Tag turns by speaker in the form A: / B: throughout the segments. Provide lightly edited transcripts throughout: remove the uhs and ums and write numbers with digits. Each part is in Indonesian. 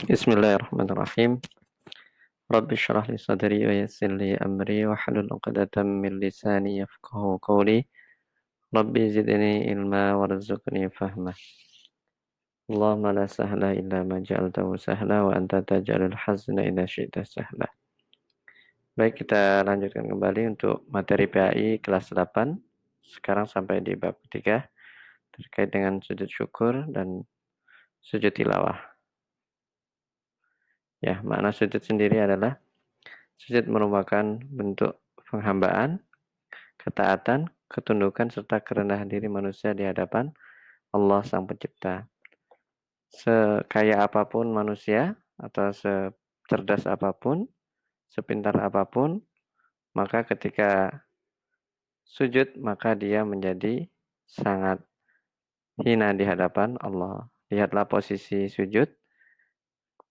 A: Bismillahirrahmanirrahim. Rabbi shrah li sadri wa yassir li amri wa hlul 'uqdatam min lisani yafqahu qawli. Rabbi zidni ilma warzuqni fahma. Allahumma la sahla illa ma ja'altahu sahla wa anta taj'alul hazna idza syi'ta sahla. Baik, kita lanjutkan kembali untuk materi PAI kelas 8. Sekarang sampai di bab ketiga terkait dengan sujud syukur dan sujud tilawah. Ya, makna sujud sendiri adalah sujud merupakan bentuk penghambaan, ketaatan, ketundukan, serta kerendahan diri manusia di hadapan Allah Sang Pencipta. Sekaya apapun manusia atau secerdas apapun, sepintar apapun, maka ketika sujud maka dia menjadi sangat hina di hadapan Allah. Lihatlah posisi sujud,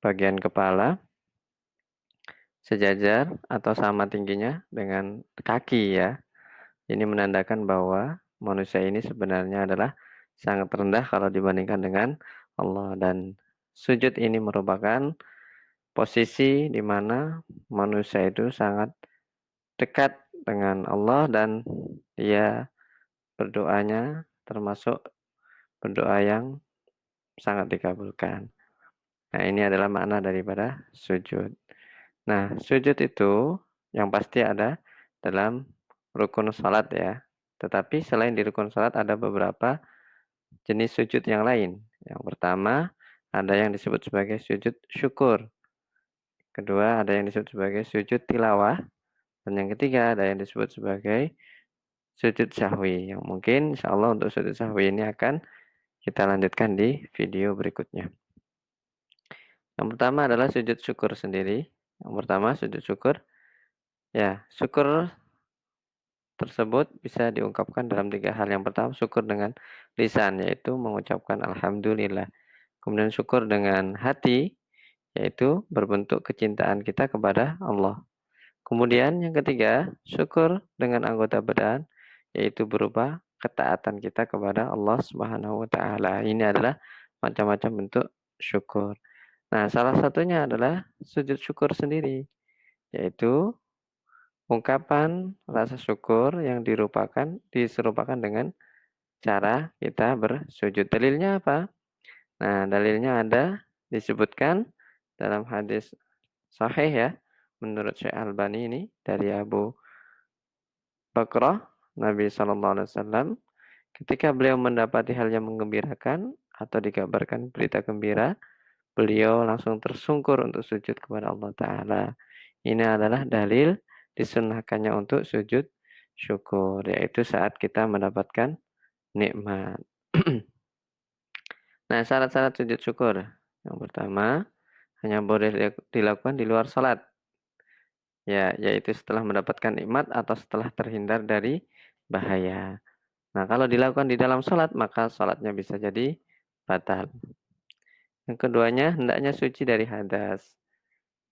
A: bagian kepala sejajar atau sama tingginya dengan kaki ya. Ini menandakan bahwa manusia ini sebenarnya adalah sangat rendah kalau dibandingkan dengan Allah, dan sujud ini merupakan posisi di mana manusia itu sangat dekat dengan Allah dan dia berdoanya termasuk berdoa yang sangat dikabulkan. Nah, ini adalah makna daripada sujud. Nah, sujud itu yang pasti ada dalam rukun salat ya. Tetapi selain di rukun salat ada beberapa jenis sujud yang lain. Yang pertama, ada yang disebut sebagai sujud syukur. Kedua, ada yang disebut sebagai sujud tilawah. Dan yang ketiga, ada yang disebut sebagai sujud sahwi. Yang mungkin insya Allah untuk sujud sahwi ini akan kita lanjutkan di video berikutnya. Yang pertama adalah sujud syukur sendiri. Yang pertama, sujud syukur. Ya, syukur tersebut bisa diungkapkan dalam 3 hal. Yang pertama, syukur dengan lisan, yaitu mengucapkan alhamdulillah. Kemudian syukur dengan hati, yaitu berbentuk kecintaan kita kepada Allah. Kemudian yang ketiga, syukur dengan anggota badan, yaitu berupa ketaatan kita kepada Allah Subhanahu wa taala. Ini adalah macam-macam bentuk syukur. Nah, salah satunya adalah sujud syukur sendiri, yaitu ungkapan rasa syukur yang diserupakan dengan cara kita bersujud. Dalilnya apa? Nah, dalilnya ada disebutkan dalam hadis sahih ya, menurut Syekh Albani ini dari Abu Bakrah, Nabi SAW, ketika beliau mendapati hal yang menggembirakan atau dikabarkan berita gembira, beliau langsung tersungkur untuk sujud kepada Allah Ta'ala. Ini adalah dalil disunnahkannya untuk sujud syukur, yaitu saat kita mendapatkan nikmat. Nah, syarat-syarat sujud syukur. Yang pertama, hanya boleh dilakukan di luar sholat. Ya, yaitu setelah mendapatkan nikmat atau setelah terhindar dari bahaya. Nah, kalau dilakukan di dalam sholat, maka sholatnya bisa jadi batal. Yang keduanya, hendaknya suci dari hadas.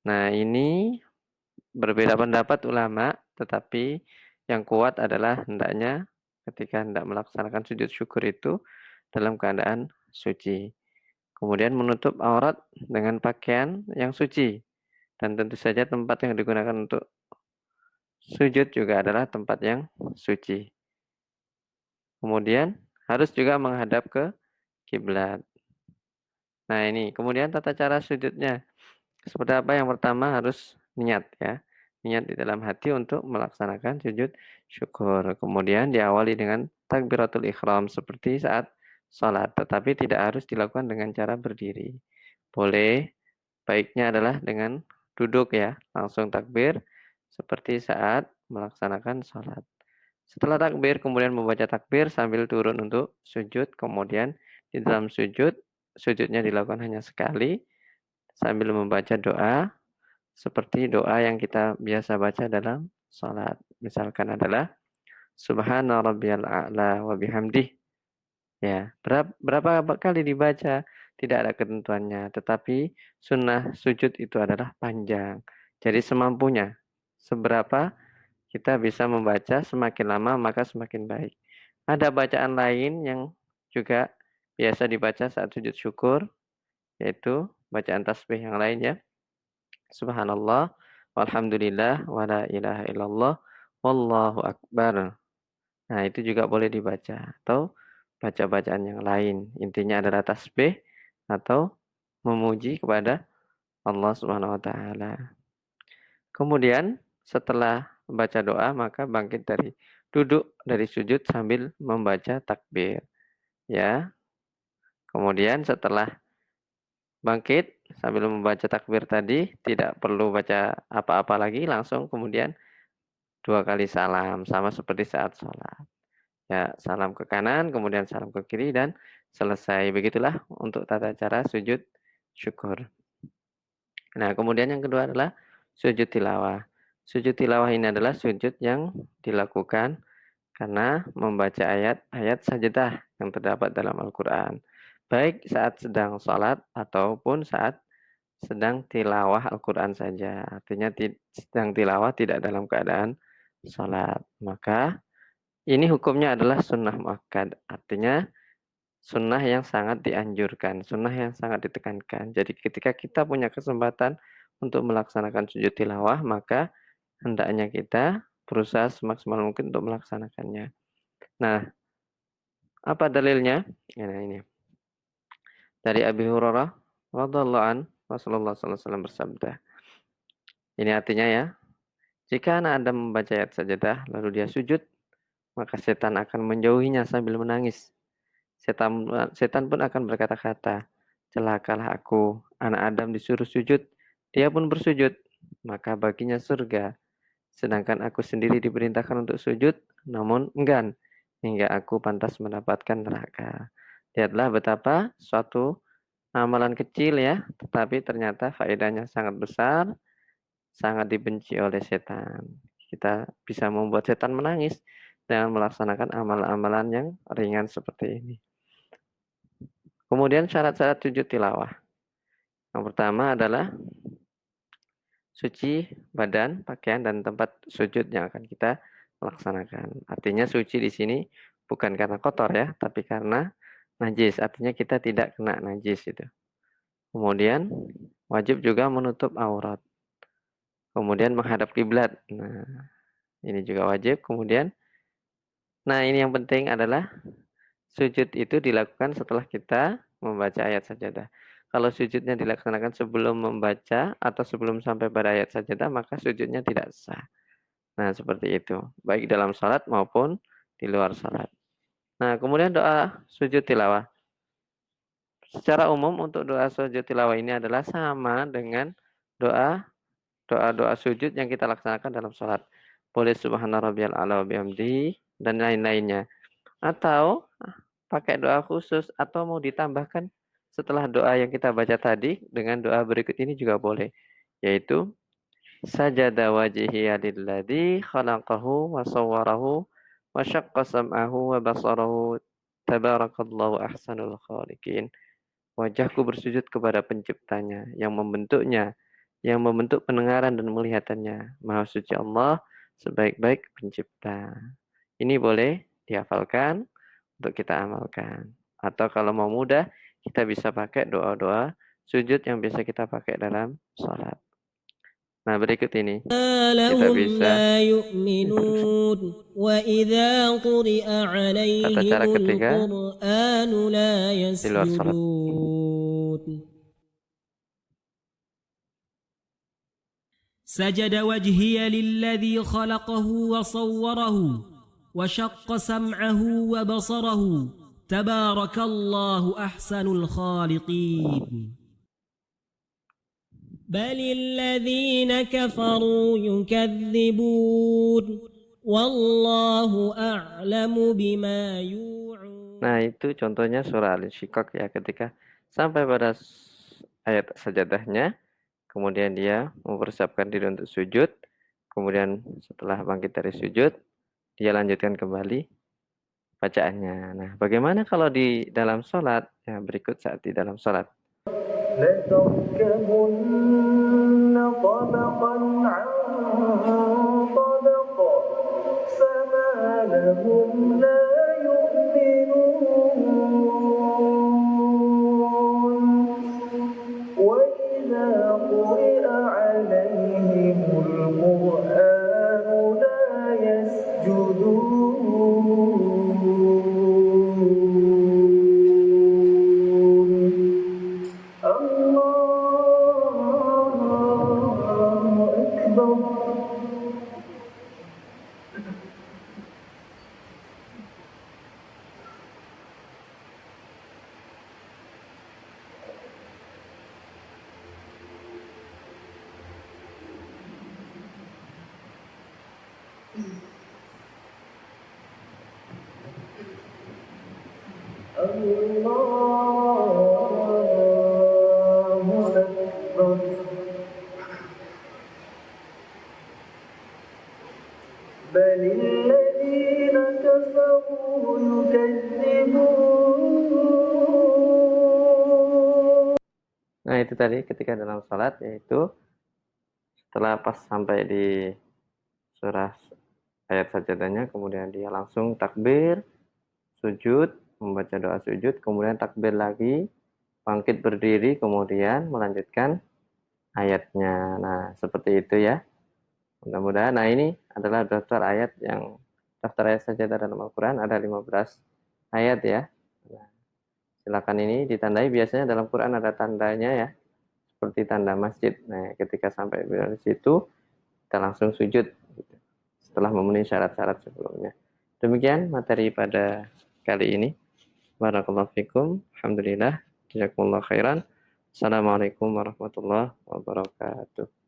A: Nah, ini berbeda pendapat ulama, tetapi yang kuat adalah hendaknya ketika hendak melaksanakan sujud syukur itu dalam keadaan suci. Kemudian menutup aurat dengan pakaian yang suci. Dan tentu saja tempat yang digunakan untuk sujud juga adalah tempat yang suci. Kemudian harus juga menghadap ke kiblat. Nah, ini kemudian tata cara sujudnya. Seperti apa? Yang pertama harus niat ya. Niat di dalam hati untuk melaksanakan sujud syukur. Kemudian diawali dengan takbiratul ihram seperti saat sholat. Tetapi tidak harus dilakukan dengan cara berdiri. Boleh, baiknya adalah dengan duduk ya. Langsung takbir seperti saat melaksanakan sholat. Setelah takbir, kemudian membaca takbir sambil turun untuk sujud. Kemudian di dalam sujud, sujudnya dilakukan hanya sekali sambil membaca doa seperti doa yang kita biasa baca dalam sholat. Misalkan adalah Subhana rabbiyal a'la wa bihamdih. Ya, berapa kali dibaca tidak ada ketentuannya, tetapi sunnah sujud itu adalah panjang. Jadi semampunya, seberapa kita bisa membaca, semakin lama maka semakin baik. Ada bacaan lain yang juga biasa dibaca saat sujud syukur, yaitu bacaan tasbih yang lain ya. Subhanallah, walhamdulillah, wa la ilaha illallah, wallahu akbar. Nah, itu juga boleh dibaca atau baca bacaan yang lain. Intinya adalah tasbih atau memuji kepada Allah Subhanahu wa taala. Kemudian setelah membaca doa maka bangkit dari duduk dari sujud sambil membaca takbir, ya. Kemudian setelah bangkit sambil membaca takbir tadi, tidak perlu baca apa-apa lagi, langsung kemudian 2 kali salam, sama seperti saat sholat. Ya, salam ke kanan, kemudian salam ke kiri dan selesai. Begitulah untuk tata cara sujud syukur. Nah, kemudian yang kedua adalah sujud tilawah. Sujud tilawah ini adalah sujud yang dilakukan karena membaca ayat-ayat sajadah yang terdapat dalam Al-Quran. Baik saat sedang sholat ataupun saat sedang tilawah Al-Quran saja. Artinya sedang tilawah tidak dalam keadaan sholat. Maka ini hukumnya adalah sunnah muakkad. Artinya sunnah yang sangat dianjurkan, sunnah yang sangat ditekankan. Jadi ketika kita punya kesempatan untuk melaksanakan sujud tilawah, maka hendaknya kita berusaha semaksimal mungkin untuk melaksanakannya. Nah, apa dalilnya? Nah, ini. Dari Abi Hurairah radhiyallahu an, Rasulullah sallallahu alaihi wasallam bersabda. Ini artinya ya, jika anak Adam membaca ayat sajadah lalu dia sujud, maka setan akan menjauhinya sambil menangis. Setan setan pun akan berkata-kata, celakalah aku, anak Adam disuruh sujud, dia pun bersujud, maka baginya surga. Sedangkan aku sendiri diperintahkan untuk sujud, namun enggan, hingga aku pantas mendapatkan neraka. Lihatlah betapa suatu amalan kecil ya, tetapi ternyata faedahnya sangat besar, sangat dibenci oleh setan. Kita bisa membuat setan menangis dengan melaksanakan amalan-amalan yang ringan seperti ini. Kemudian syarat-syarat sujud tilawah. Yang pertama adalah suci badan, pakaian, dan tempat sujud yang akan kita laksanakan. Artinya suci di sini bukan karena kotor ya, tapi karena najis. Artinya kita tidak kena najis itu. Kemudian wajib juga menutup aurat. Kemudian menghadap kiblat. Nah, ini juga wajib. Kemudian, nah ini yang penting adalah sujud itu dilakukan setelah kita membaca ayat sajadah. Kalau sujudnya dilaksanakan sebelum membaca atau sebelum sampai pada ayat sajadah, maka sujudnya tidak sah. Nah, seperti itu. Baik dalam salat maupun di luar salat. Nah, kemudian doa sujud tilawah. Secara umum untuk doa sujud tilawah ini adalah sama dengan doa sujud yang kita laksanakan dalam salat. Boleh subhana rabbiyal a'la wa bihamdihi dan lain-lainnya. Atau pakai doa khusus atau mau ditambahkan setelah doa yang kita baca tadi dengan doa berikut ini juga boleh. Yaitu sajada wajhiya lilladzi khalaqahu wa sawwarahu wa syaqqa sam'ahu wa basarahu tabarakallahu ahsanul khaliqin. Wajahku bersujud kepada penciptanya yang membentuknya, yang membentuk pendengaran dan melihatannya. Maha suci Allah sebaik-baik pencipta. Ini boleh dihafalkan untuk kita amalkan. Atau kalau mau mudah, kita bisa pakai doa-doa sujud yang bisa kita pakai dalam sholat. Nah, berikut ini kita bisa tata cara ketiga di luar sholat.
B: سجد وجهي للذي خلقه وصوره وشق سمعه وبصره تبارك الله أحسن الخالقين بل الذين كفروا يكذبون والله أعلم بما يوعون.
A: Nah, itu contohnya surah Al-Insyiqaq ya, ketika sampai pada ayat sajadahnya, kemudian dia mempersiapkan diri untuk sujud, kemudian setelah bangkit dari sujud, dia lanjutkan kembali bacaannya. Nah, bagaimana kalau di dalam sholat? Ya, berikut saat di dalam sholat. لتركبن طبقا عن طبق فما لهم لا يؤمنون Allahu Akbar. بل الذين كفروا يكذبون. Nah, itu tadi ketika dalam salat, yaitu setelah pas sampai di surah ayat sajadahnya, kemudian dia langsung takbir, sujud, membaca doa sujud, kemudian takbir lagi, bangkit berdiri, kemudian melanjutkan ayatnya. Nah, seperti itu ya. Mudah-mudahan, nah ini adalah daftar ayat sajadah dalam Al-Quran, ada 15 ayat ya. Nah, silakan ini ditandai, biasanya dalam Quran ada tandanya ya, seperti tanda masjid. Nah, ketika sampai di situ, kita langsung sujud gitu, setelah memenuhi syarat-syarat sebelumnya. Demikian materi pada kali ini. Barakallahu fikum. Alhamdulillah. Jazakumullah khairan. Assalamualaikum warahmatullahi wabarakatuh.